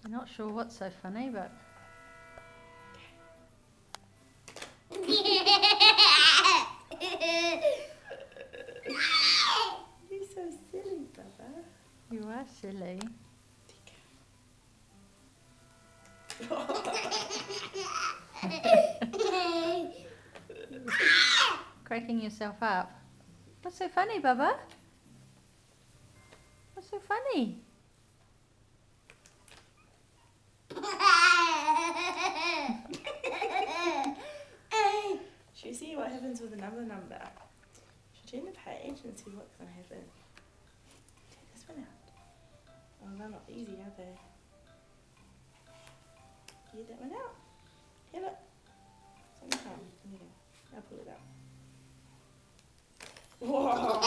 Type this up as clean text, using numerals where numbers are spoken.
I'm not sure what's so funny, but... You're so silly, Baba. You are silly. Cracking yourself up. What's so funny, Bubba? What's so funny? Should we see what happens with another number? Should we turn the page and see what's going to happen? Take this one out. Oh, they're not easy, are they? Get that one out. Here, look. Something come. There you go. Now pull it out. Whoa!